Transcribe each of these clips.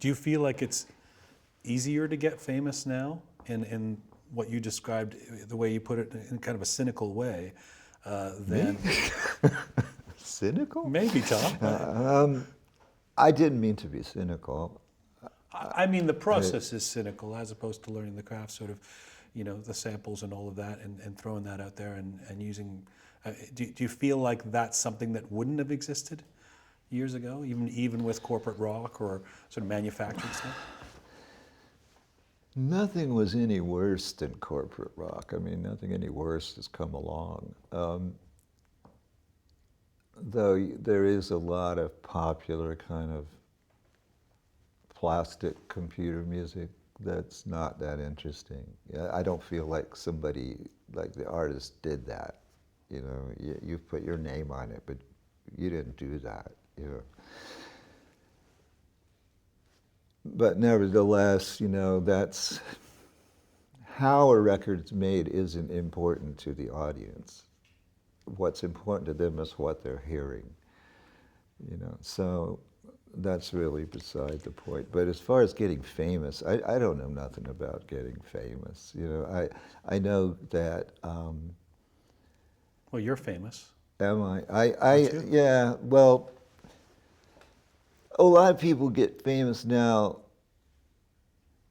Do you feel like it's easier to get famous now in what you described, the way you put it in kind of a cynical way, than... Cynical? Maybe, Tom. I didn't mean to be cynical. I mean, the process is cynical as opposed to learning the craft, sort of, the samples and all of that, and throwing that out there and using. Do you feel like that's something that wouldn't have existed years ago, even with corporate rock or sort of manufactured stuff? Nothing was any worse than corporate rock. I mean, nothing any worse has come along. Though there is a lot of popular kind of plastic computer music that's not that interesting. I don't feel like somebody, like the artist did that. You put your name on it, but you didn't do that, But nevertheless, that's how a record's made isn't important to the audience. What's important to them is what they're hearing, So that's really beside the point. But as far as getting famous, I don't know nothing about getting famous. I know that. Well, you're famous. Am I? Aren't you? Yeah. Well, a lot of people get famous now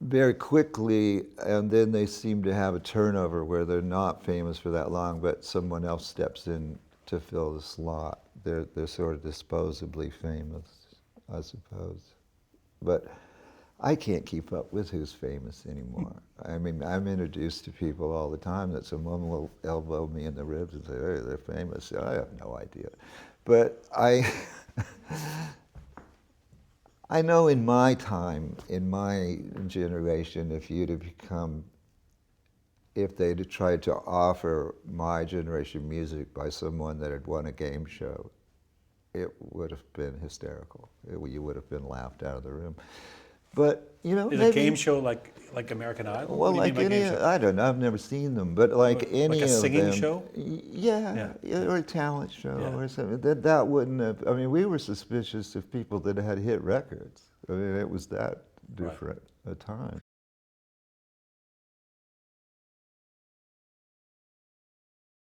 very quickly, and then they seem to have a turnover where they're not famous for that long, but someone else steps in to fill the slot. They're sort of disposably famous, I suppose. But I can't keep up with who's famous anymore. I mean, I'm introduced to people all the time that someone will elbow me in the ribs and say, hey, they're famous. I have no idea. But I know in my time, in my generation, if they'd have tried to offer my generation music by someone that had won a game show, it would have been hysterical. You would have been laughed out of the room. But, Is maybe, a game show like American Idol? well, What do you like mean by any, game show? I don't know, I've never seen them, but like any Like a of singing them. show? Yeah, or a talent show Yeah. or something. That wouldn't have, I mean, we were suspicious of people that had hit records. I mean, it was that different a time.